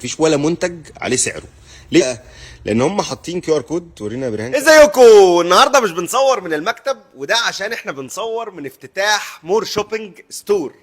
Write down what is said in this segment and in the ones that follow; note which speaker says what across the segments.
Speaker 1: مفيش ولا منتج عليه سعره. ليه؟ لان هم حاطين QR كود. ورينا يا برهان.
Speaker 2: ازيكم؟ النهارده مش بنصور من المكتب، وده عشان احنا بنصور من افتتاح مور شوبينج ستور.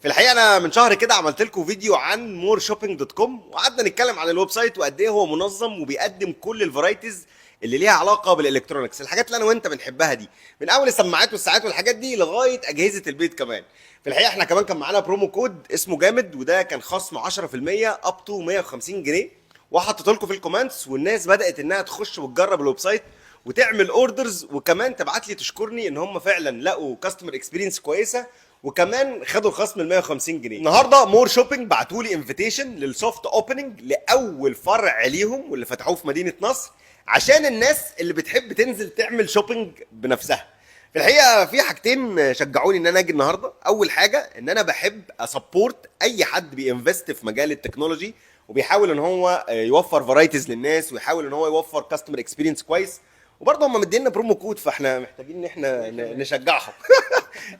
Speaker 2: في الحقيقه انا من شهر كده عملت لكم فيديو عن moreshopping.com، وقعدنا نتكلم عن الويب سايت وقد ايه هو منظم وبيقدم كل الفرايتيز اللي ليها علاقه بالالكترونكس، الحاجات اللي انا وانت بنحبها دي، من اول السماعات والساعات والحاجات دي لغايه اجهزه البيت كمان. في الحقيقه احنا كمان كان معانا برومو كود اسمه جامد، وده كان خصم 10% اب تو 150 جنيه، وحطيت لكم في الكومنتس، والناس بدات انها تخش وتجرب الويب سايت وتعمل اوردرز، وكمان تبعت لي تشكرني ان هم فعلا لقوا كاستمر اكسبيرينس كويسه، وكمان خدوا الخصم ال 150 جنيه. النهارده مور شوبينج بعتوا لي انفيتيشن للسوفت اوبننج لاول فرع ليهم واللي فتحوه في مدينه نصر، عشان الناس اللي بتحب تنزل تعمل شوبينج بنفسها. في الحقيقه في حاجتين شجعوني ان انا اجي النهارده. اول حاجه ان انا بحب اسبورت اي حد بينفست في مجال التكنولوجي وبيحاول ان هو يوفر فرايتيز للناس، ويحاول ان هو يوفر كاستمر اكسبيرينس كويس، وبرضه هم مدينا برومو كود، فاحنا محتاجين ان احنا نشجعهم.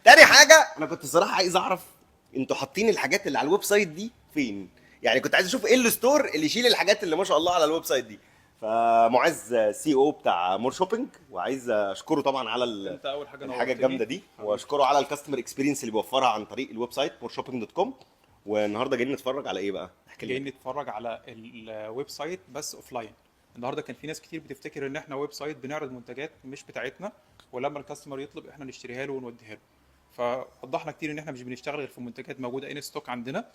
Speaker 2: تاني حاجه، انا كنت الصراحه عايز اعرف انتوا حاطين الحاجات اللي على الويب سايت دي فين؟ يعني كنت عايز اشوف ايه الستور اللي يشيل الحاجات اللي ما شاء الله على الويب سايت دي. فمعز CEO بتاع مور شوبينج، وعايز اشكره طبعا على
Speaker 3: انت اول حاجه
Speaker 2: الحاجه الجامده دي، واشكره على الكاستمر اكسبيرينس اللي بيوفرها عن طريق الويب سايت moreshopping.com. والنهارده جايين نتفرج على ايه بقى؟ احكي لي.
Speaker 3: جايين نتفرج على الويب سايت بس اوفلاين. النهارده كان في ناس كتير بتفتكر ان احنا ويب سايت بنعرض منتجات مش بتاعتنا، ولما الكاستمر يطلب احنا نشتريها له ونوديها له. فوضحنا كتير ان احنا مش بنشتغل غير في منتجات موجوده ان ستوك عندنا،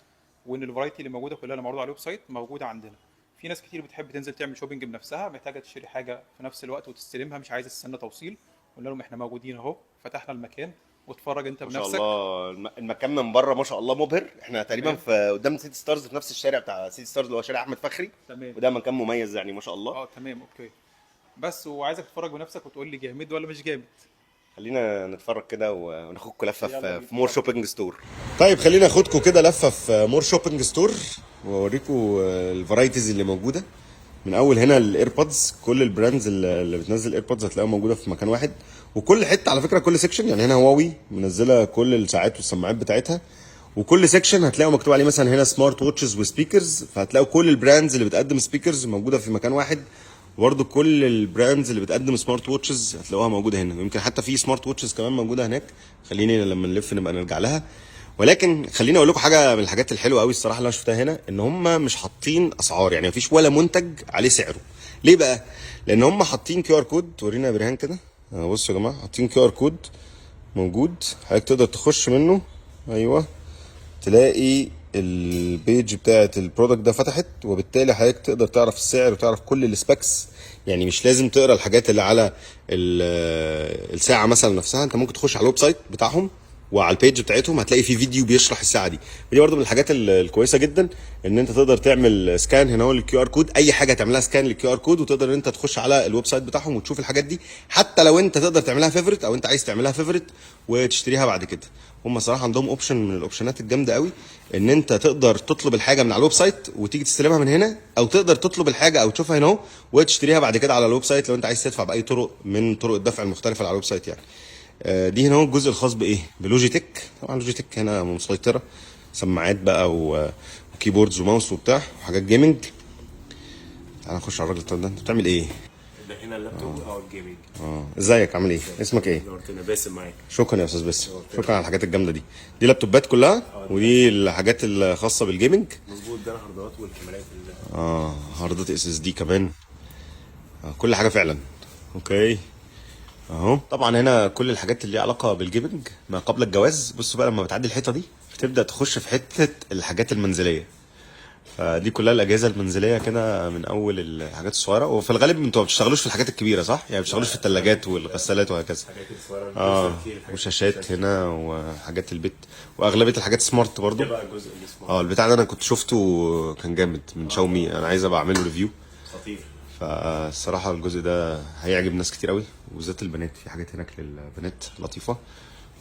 Speaker 3: وان الفرايتي اللي موجوده كلها اللي معروضه على الويب سايت موجوده عندنا. في ناس كتير بتحب تنزل تعمل شوبينج بنفسها، محتاجه تشتري حاجه في نفس الوقت وتستلمها، مش عايزه تستنى توصيل. قلنا لهم احنا موجودين اهو، فتحنا المكان واتفرج انت
Speaker 2: ما شاء
Speaker 3: بنفسك.
Speaker 2: الله المكان من بره ما شاء الله مبهر. احنا تقريبا في قدام سيتي ستارز، في نفس الشارع بتاع سيتي ستارز اللي هو شارع احمد فخري.
Speaker 3: تمام.
Speaker 2: وده مكان مميز يعني ما شاء الله.
Speaker 3: تمام اوكي. بس وعايزك تتفرج بنفسك وتقول لي جامد ولا مش جامد.
Speaker 2: خلينا نتفرج كده وناخدكم لفه
Speaker 3: يلا
Speaker 2: في
Speaker 3: بينا.
Speaker 2: مور شوبينج ستور.
Speaker 1: طيب خلينا اخدكم كده لفه في مور شوبينج ستور، واوريكم الفرايتيز اللي موجوده. من اول هنا الايربودز، كل البراندز اللي بتنزل ايربودز هتلاقيها موجوده في مكان واحد، وكل حته على فكره كل سيكشن. يعني هنا هواوي منزله كل الساعات والسماعات بتاعتها، وكل سيكشن هتلاقوا مكتوب عليه مثلا هنا سمارت ووتشز وسبيكرز، فهتلاقوا كل البراندز اللي بتقدم سبيكرز موجوده في مكان واحد، وبرده كل البراندز اللي بتقدم سمارت ووتشز هتلاقوها موجوده هنا، ويمكن حتى في سمارت ووتشز كمان موجوده هناك. خليني لما نلف نبقى نرجع لها. ولكن خليني اقول لكم حاجه من الحاجات الحلوه قوي الصراحه اللي انا شفتها هنا، ان هم مش حاطين اسعار، يعني مفيش ولا منتج عليه سعره. ليه بقى؟ لان هم حاطين QR كود. ورينا يا برهان كده. بصوا يا جماعه، حاطين QR كود موجود، حضرتك تقدر تخش منه. ايوه، تلاقي البيج بتاعت البرودكت ده فتحت، وبالتالي حضرتك تقدر تعرف السعر وتعرف كل السبيكس. يعني مش لازم تقرا الحاجات اللي على الساعه مثلا نفسها، انت ممكن تخش على الويب سايت بتاعهم وعلى البيج بتاعتهم هتلاقي في فيديو بيشرح الساعه دي. ودي برده من الحاجات الكويسه جدا، ان انت تقدر تعمل سكان هنا للكيو ار كود، اي حاجه تعملها سكان للكيو ار كود، وتقدر ان انت تخش على الويب سايت بتاعهم وتشوف الحاجات دي، حتى لو انت تقدر تعملها فيفورت او انت عايز تعملها فيفورت وتشتريها بعد كده. هم صراحه عندهم اوبشن من الاوبشنات الجامده قوي، ان انت تقدر تطلب الحاجه من على الويب سايت وتيجي تستلمها من هنا، او تقدر تطلب الحاجه او تشوفها هنا اهو وتشتريها بعد كده على الويب سايت لو انت عايز تدفع باي طرق من طرق الدفع المختلفه اللي على الويب سايت يعني. دي هنا هو الجزء الخاص بايه؟ بلوجيتك. طبعا لوجيتك هنا مسيطره، سماعات بقى وكيبوردز وماوس وبتاع وحاجات جيمنج. تعال نخش على الراجل ده. انت بتعمل ايه؟
Speaker 4: ده هنا اللابتوب او الجيمنج.
Speaker 1: ازيك؟ عامل ايه؟ اسمك ايه؟
Speaker 4: نورتنا باسم معاك.
Speaker 1: شكرا يا استاذ باسم، شكرا على الحاجات الجامده دي. دي لابتوبات كلها، ودي الحاجات الخاصه بالجيمنج.
Speaker 4: مظبوط، ده الهاردات والكاميرات
Speaker 1: هاردات SSD كمان. كل حاجه فعلا. اوكي اهو. طبعا هنا كل الحاجات اللي ليها علاقه بالجيمنج ما قبل الجواز. بصوا بقى لما بتعدي الحيطه دي بتبدا تخش في حته الحاجات المنزليه. فدي كلها الاجهزه المنزليه كده، من اول الحاجات الصغيره. وفي الغالب انتوا ما بتشتغلوش في الحاجات الكبيره صح؟ يعني ما بتشتغلوش في الثلاجات والغسالات وهكذا.
Speaker 4: الحاجات الصغيره
Speaker 1: وشاشات هنا وحاجات البيت، واغلبيه الحاجات سمارت برضو.
Speaker 4: ده بقى الجزء اللي اسمه
Speaker 1: البتاع ده انا كنت شفته كان جامد من شاومي، انا عايز ابقى اعمله ريفيو.
Speaker 4: خطير.
Speaker 1: فالصراحه الجزء ده هيعجب ناس كتير قوي، وبالذات البنات. في حاجات هناك للبنات لطيفه.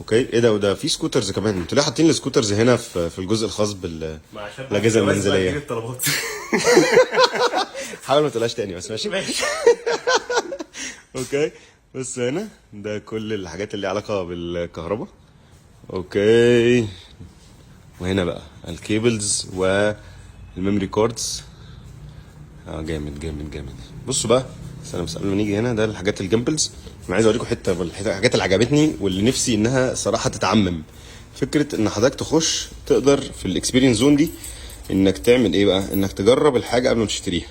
Speaker 1: اوكي ايه ده؟ وده في سكوترز كمان. انتوا ليه حاطين السكوترز هنا في الجزء الخاص بالاجهزه المنزليه؟
Speaker 4: الطلبات.
Speaker 1: حاول ما تقولهاش تاني بس ماشي. اوكي. بس هنا ده كل الحاجات اللي علاقه بالكهرباء. اوكي. وهنا بقى الكيبلز والميموري كاردز. جامد جامد جامد. بصوا بقى، بس قبل ما نيجي هنا، ده الحاجات الجامبلز. انا عايز اوريكم حته من الحاجات اللي عجبتني واللي نفسي انها صراحه تتعمم. فكره ان حضرتك تخش تقدر في الاكسبيرينس زون دي انك تعمل ايه بقى، انك تجرب الحاجه قبل ما تشتريها.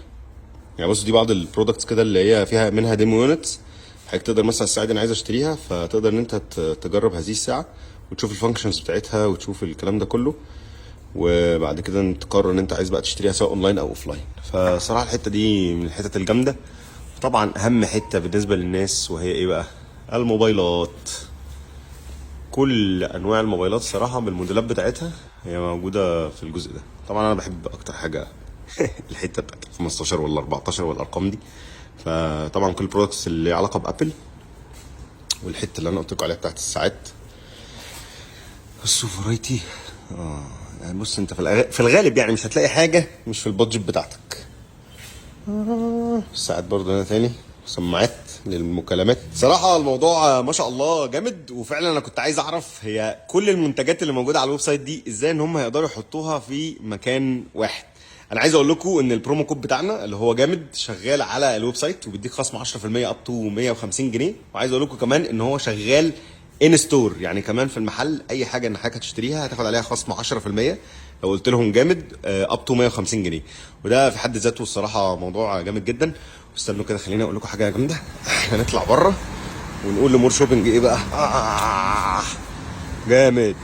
Speaker 1: يعني بص، دي بعض البرودكتس كده اللي هي فيها منها ديمو يونتس. حضرتك تقدر مثلا الساعه دي انا عايز اشتريها، فتقدر ان انت تجرب هذه الساعه وتشوف الفانكشنز بتاعتها وتشوف الكلام ده كله، وبعد كده تقرر ان انت عايز بقى تشتريها سواء اونلاين او اوفلاين. فصراحه الحته دي من الحتت الجامده. طبعا اهم حته بالنسبه للناس وهي ايه بقى، الموبايلات. كل انواع الموبايلات صراحه بالموديلات بتاعتها هي موجوده في الجزء ده. طبعا انا بحب اكتر حاجه الحته بتاعت 15 ولا 14 والارقام دي. فطبعا كل البرودكتس اللي علاقه بابل، والحته اللي انا قلت لكم عليها بتاعت الساعات. بصوا فرايتي. يعني بص، انت في الغالب يعني مش هتلاقي حاجه مش في البادجت بتاعتك. الساعات برضو هنا تاني، سماعات للمكالمات. صراحة الموضوع ما شاء الله جامد. وفعلا انا كنت عايز اعرف هي كل المنتجات اللي موجودة على الويب سايت دي ازاي ان هم هيقدروا يحطوها في مكان واحد. انا عايز اقول لكم ان البرومو كود بتاعنا اللي هو جامد شغال على الويب سايت وبيديك خصم 10% اب تو 150 جنيه. وعايز اقول لكم كمان ان هو شغال ان ستور، يعني كمان في المحل اي حاجه ان حضرتك هتشتريها هتاخد عليها خصم 10% لو قلت لهم جامد اب تو 150 جنيه. وده في حد ذاته الصراحه موضوع جامد جدا. واستنوا كده، خليني اقول لكم حاجه جامده. هنطلع بره ونقول لمور شوبينج ايه بقى. جامد.